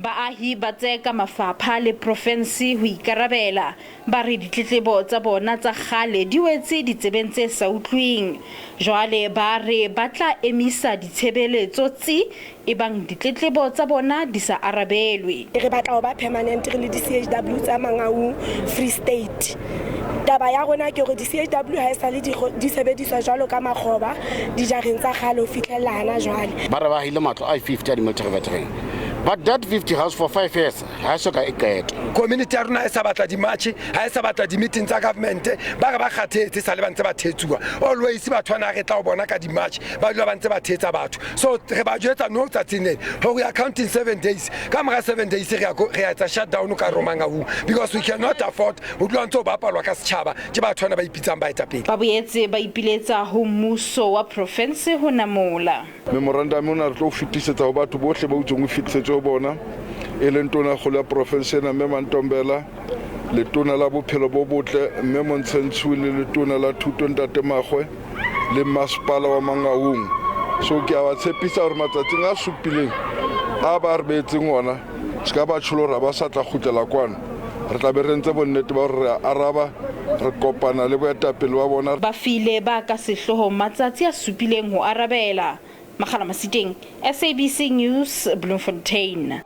Baahi ba tseka mafapha le profense ho ikarabela ba re ditletlebo tsa bona tsa kgale di wetse ditsebeng tse sa utlwing. Jwale ba re ba tla emisa ditshebeletso tse ebang ditletlebo tsa bona di sa arabelwe. Re batla ho ba permanent re le di-CHW tsa Mangaung Free State. Taba ya rona ke hore di-CHW ha e sa le di sebediswa jwalo ka makgoba dijareng tsa kgale ho fihlella hana jwale. Ba re ba hile matlo a 50 a di-military veteran. But that 50 house for 5 years ha so ka eketo. Community ya rona e sa batla di-march, ha e sa batla di-meeting tsa government, ba re ba kgathetse sa le ba ntse ba thetsuwa. Always batho bana re tla o bona ka di-march, ba dula ba ntse ba thetsa batho. So re ba jwetsa no tsatsing ho we are counting 7 days. Ka mora 7 days re ya tsa shutdown ka Mangaung because we cannot afford ho dula ntse ba palwa ka setjhaba ke batho bana ba ipitsang ba eta pele. Ba boetse ba ipiletsa ho mmuso wa profense ho namola. Memorandum ona re tlo fitisetsa ho batho bohle ba utsong fitisetsa ho bona e leng tona go la profense na mme Mantombela le tona la bophelo bo botle mme Montshentshule le tona la thuto ntate Magwe le masepala wa Mangaung. So ke a ba tshepisa hore matsatsing a supileng a ba re betseng ona ska ba tsholo ba sa tla khutlela kwana re tla be re ntse bonnete ba hore araba re kopana le boetapele wa bona. Ba file ba ka sehloho matsatsi a supileng ho arabela. Makgala Masiteng, SABC News, Bloemfontein.